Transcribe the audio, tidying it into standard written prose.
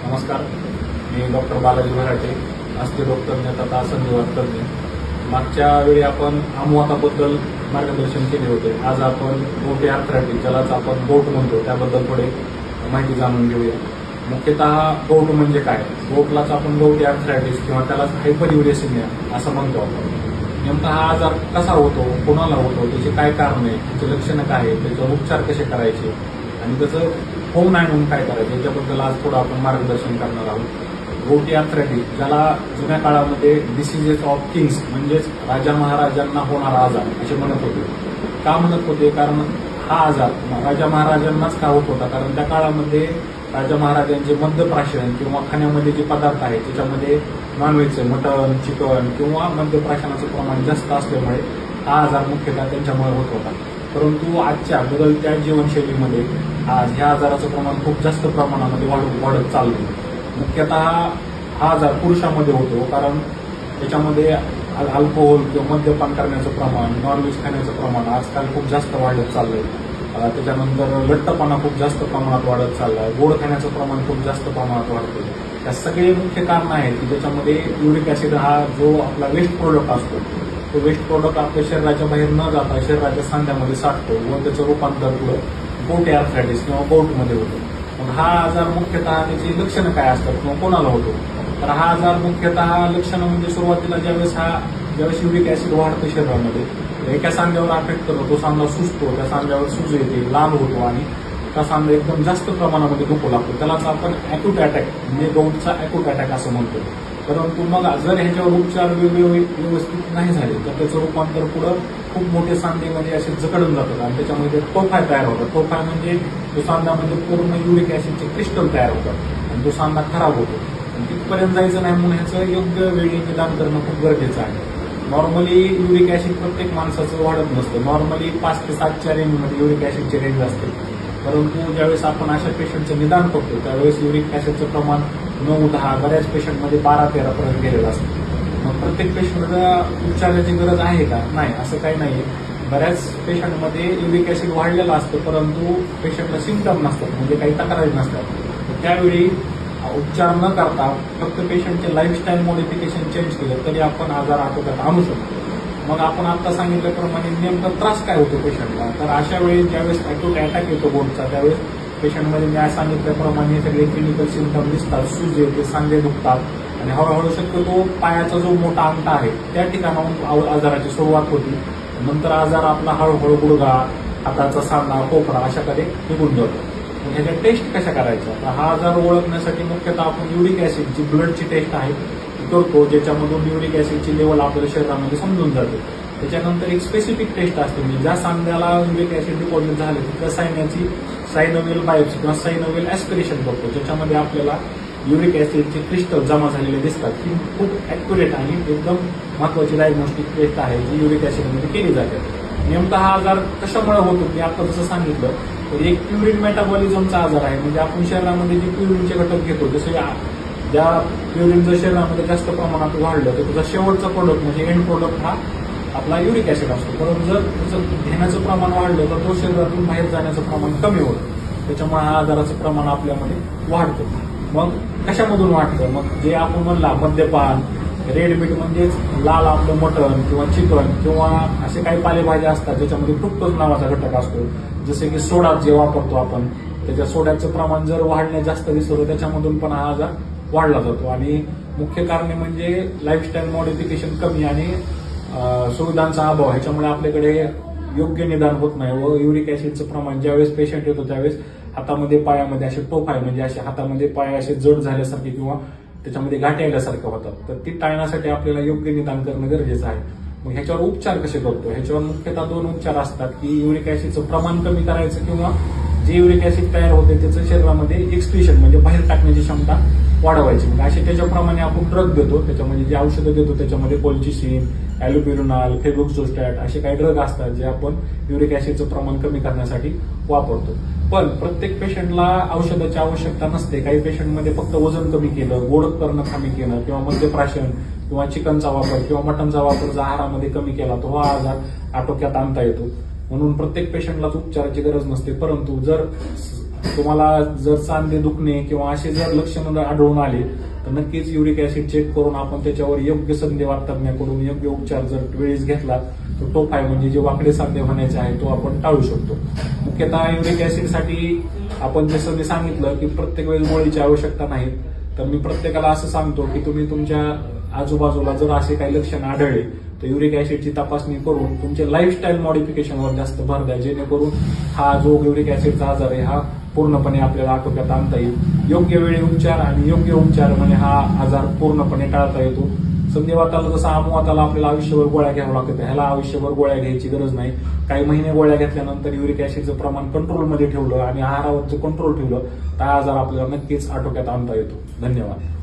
नमस्कार, मी डॉक्टर बालाजी भराटे, अस्थिरोगतज्ञ तथा संधिवात तज्ञ. मागच्या वेळी आपण आमवाताबद्दल मार्गदर्शन केले होते. आज आपण गोटे आर्थरायटिस, ज्यालाच आपण गोट म्हणतो, त्याबद्दल थोडे माहिती जाणून घेऊया. मुख्यतः गोट म्हणजे काय? गोटलाच आपण गोटे आर्थरायटिस किंवा त्यालाच हायपरयुरेसिमिया असं म्हणतो आपण. नेमका हा आजार कसा होतो, कोणाला होतो, त्याचे काय कारण आहे, त्याचे लक्षणं काय आहेत, त्याच्यावर उपचार कसे करायचे आणि त्याचं होऊ नाही म्हणून काय करायचं, याच्याबद्दल आज थोडं आपण मार्गदर्शन करणार आहोत. गोटी आर्थरायटिस, ज्याला जुन्या काळामध्ये डिसीजेस ऑफ किंग्स म्हणजेच राजा महाराजांना होणारा आजार असे म्हणत होते. का म्हणत होते? कारण हा आजार राजा महाराजांनाच का होत होता? कारण त्या काळामध्ये राजा महाराजांचे मद्यप्राशन किंवा खाण्यामध्ये जे पदार्थ आहेत त्याच्यामध्ये नॉनव्हेजचे मटन, चिकन किंवा मद्यप्राशनाचं प्रमाण जास्त असल्यामुळे हा आजार मुख्यतः त्यांच्यामुळे होत होता. परंतु आजच्या बदलत्या जीवनशैलीमध्ये आज ह्या आजाराचं प्रमाण खूप जास्त प्रमाणामध्ये वाढत चाललं. मुख्यतः हा आजार पुरुषामध्ये होतो, कारण त्याच्यामध्ये अल्कोहोल किंवा मद्यपान करण्याचं प्रमाण, नॉनव्हेज खाण्याचं प्रमाण आजकाल खूप जास्त वाढत चाललंय. त्याच्यानंतर लठ्ठपणा खूप जास्त प्रमाणात वाढत चाललाय. गोड खाण्याचं प्रमाण खूप जास्त प्रमाणात वाढतं. या सगळे मुख्य कारण आहेत की ज्याच्यामध्ये युरिक ऍसिड हा जो आपला वेस्ट प्रोडक्ट असतो, तो वेस्ट प्रोडक्ट आपल्या शरीराच्या बाहेर न जाता शरीराच्या सांध्यामध्ये साठतो व त्याचं रूपांतर पुढं गोटे आर्थरायटिस किंवा गोटमध्ये होतं. मग हा आजार मुख्यतः त्याची लक्षणं काय असतात किंवा कोणाला होतो? तर हा आजार मुख्यतः लक्षणं म्हणजे सुरुवातीला ज्यावेळेस युरिक ऍसिड वाढतं शरीरामध्ये, एका सांध्यावर अफेक्ट करतो, तो सांधा सुजतो, त्या सांध्यावर सूज येते, लाल होतो आणि त्या सांधा एकदम जास्त प्रमाणामध्ये दुखू लागतो. त्यालाच आपण अॅक्यूट अटॅक म्हणजे गोटचा अॅक्यूट अटॅक असं म्हणतो. परंतु मग जर ह्याच्यावर उपचार व्यवस्थित नाही झाले तर त्याचं रूपांतर पुढं खूप मोठे सांधेमध्ये असे जकडून जातात आणि त्याच्यामध्ये टोफाय तयार होतात. टोफाय म्हणजे तो सांध्यामध्ये पूर्ण युरिक ऍसिडचे क्रिस्टल तयार होतात आणि तो सांधा खराब होतो. तिथपर्यंत जायचं नाही म्हणून ह्याचं योग्य वेळी निदान करणं खूप गरजेचं आहे. नॉर्मली युरिक ऍसिड प्रत्येक माणसाचं वाढत नसतं. नॉर्मली 5 ते 7च्या रेंजमध्ये युरिक ऍसिडची रेंज असते. परंतु ज्यावेळेस आपण अशा पेशंटचं निदान करतो त्यावेळेस युरिक ऍसिडचं प्रमाण 9-10, बऱ्याच पेशंटमध्ये 12-13 पर्यंत गेलेलं असतं. मग प्रत्येक पेशंटला उपचाराची गरज आहे का? नाही, असं काही नाहीये. बऱ्याच पेशंटमध्ये युरिक ऍसिड वाढलेलं असतं परंतु पेशंटला सिम्पटम नसतात, म्हणजे काही तक्रारी नसतात. त्यावेळी उपचार न करता फक्त पेशंटचे लाईफस्टाईल मॉडिफिकेशन चेंज केलं तरी आपण आजार आटोक्यात आणू शकतो. मग आपण आता सांगितल्याप्रमाणे नेमका त्रास काय होतो पेशंटला? तर अशा वेळी ज्यावेळेस अॅक्यूट अटॅक येतो गोटचा, त्यावेळेस पेशंटमध्ये मी सांगितल्याप्रमाणे सगळे क्लिनिकल सिम्पटम दिसतात. सूज येते, सांधे दुखतात आणि हळूहळू शक्यतो पायाचा जो मोठा अंगठा आहे त्या ठिकाणाहून आजाराची सुरुवात होती. नंतर आजार आपला हळूहळू गुडघा, हाताचा सांधा, कोपरा अशाकडे निघून जातो. मग ह्याच्या टेस्ट कशा करायच्या? तर हा आजार ओळखण्यासाठी मुख्यतः आपण युरिक ऍसिडची ब्लडची टेस्ट आहे करतो, ज्याच्यामधून युरिक ऍसिडची लेवल आपल्या शरीरामध्ये समजून जाते. त्याच्यानंतर एक स्पेसिफिक टेस्ट असते, म्हणजे ज्या सांध्याला युरिक ऍसिड डिपॉझिट झाले तिथल्या सायन्याची सायनोव्हेल बायोप्सी किंवा सायनोव्हेल ऍस्पिरेशन करतो, ज्याच्यामध्ये आपल्याला युरिक ऍसिडचे क्रिस्टल जमा झालेले दिसतात. ही खूप अॅक्युरेट आणि एकदम महत्वाची डायग्नोस्टिक टेस्ट आहे जी युरिक ऍसिडमध्ये केली जाते. नेमका हा आजार कशामुळे होतो मी आता जसं सांगितलं तर एक प्युरिन मेटाबॉलिझमचा आजार आहे. म्हणजे आपण शरीरामध्ये जे प्युरिनचे घटक घेतो, जसे ज्या प्युरिन जर शरीरामध्ये जास्त प्रमाणात वाढलं तर त्याचा शेवटचा प्रोडक्ट म्हणजे एंड प्रोडक्ट हा आपला युरिक ऍसिड असतो. परंतु जर त्याचं घेण्याचं प्रमाण वाढलं तर तो शरीरातून बाहेर जाण्याचं प्रमाण कमी होतं. त्याच्यामुळे हा आजाराचं प्रमाण आपल्यामध्ये वाढतं. मग कशामधून वाढतं? मग जे आपण म्हणला मद्यपान, रेड मीट म्हणजेच लाल आपलं मटण किंवा चिकन किंवा असे काही पालेभाज्या असतात ज्याच्यामध्ये फ्रुक्टोज नावाचा घटक असतो, जसे की सोडा जे वापरतो आपण, त्याच्या सोड्याचं प्रमाण जर वाढण्यास जास्त दिसलं त्याच्यामधून पण हा आजार वाढला जातो. आणि मुख्य कारणे म्हणजे लाईफस्टाईल मॉडिफिकेशन कमी आणि सुविधांचा अभाव, ह्याच्यामुळे आपल्याकडे योग्य निदान होत नाही व युरिक ऍसिडचं प्रमाण ज्यावेळेस पेशंट येतो त्यावेळेस हातामध्ये पायामध्ये असे टोफाय म्हणजे असे हातामध्ये पाय असे जड झाल्यासारखे किंवा त्याच्यामध्ये गाठी आल्यासारख्या होतात. तर ती टाळण्यासाठी आपल्याला योग्य निदान करणं गरजेचं आहे. मग ह्याच्यावर उपचार कसे करतो? ह्याच्यावर मुख्यतः 2 उपचार असतात की युरिक ऍसिडचं प्रमाण कमी करायचं किंवा जे युरिक ऍसिड तयार होते त्याचं शरीरामध्ये एक्सक्रिशन म्हणजे बाहेर टाकण्याची क्षमता वाढवायची. मग असे त्याच्याप्रमाणे आपण ड्रग देतो, त्याच्यामध्ये जे औषधं देतो त्याच्यामध्ये कोल्चिसिन, ॲल्युपिरोनाल, फेबुक्सोस्टॅट असे काही ड्रग असतात जे आपण युरिक ऍसिडचं प्रमाण कमी करण्यासाठी वापरतो. पण प्रत्येक पेशंटला औषधाची आवश्यकता नसते. काही पेशंटमध्ये फक्त वजन कमी केलं, गोड करणं कमी केलं किंवा मद्यप्राशन किंवा चिकनचा वापर किंवा मटनचा वापर जर आहारामध्ये कमी केला तो हा आजार आटोक्यात आणता येतो. म्हणून प्रत्येक पेशंटलाच उपचाराची गरज नसते. परंतु जर तुम्हाला जर सांधे दुखणे किंवा असे जर लक्षण आढळून आले तर नक्कीच युरिक ऍसिड चेक करून आपण त्याच्यावर योग्य संधिवात तज्ञाकडून योग्य उपचार जर वेळेस घेतला तर टोफाय म्हणजे जे वाकडे सांधे होण्याचे आहे तो आपण टाळू शकतो. मुख्यतः युरिक ऍसिडसाठी आपण जसं मी सांगितलं की प्रत्येक वेळेस गोळीची आवश्यकता नाही, तर मी प्रत्येकाला असं सांगतो की तुम्ही तुमच्या आजूबाजूला जर असे काही लक्षण आढळले तर युरिक ऍसिडची तपासणी करून तुमच्या लाईफस्टाईल मॉडिफिकेशनवर जास्त भर द्या, जेणेकरून हा जो युरिक ऍसिडचा आजार आहे हा पूर्णपणे आपल्याला आटोक्यात आणता येईल. योग्य वेळी उपचार आणि योग्य उपचाराने हा आजार पूर्णपणे टाळता येतो. संधिवाताला जसं आमुवाताला आपल्याला आयुष्यभर गोळ्या घ्यावं लागतं, ह्याला आयुष्यभर गोळ्या घ्यायची गरज नाही. काही महिने गोळ्या घेतल्यानंतर युरिक ऍसिडचं प्रमाण कंट्रोलमध्ये ठेवलं आणि आहारावर कंट्रोल ठेवलं तर हा आजार आपल्याला नक्कीच आटोक्यात आणता येतो. धन्यवाद.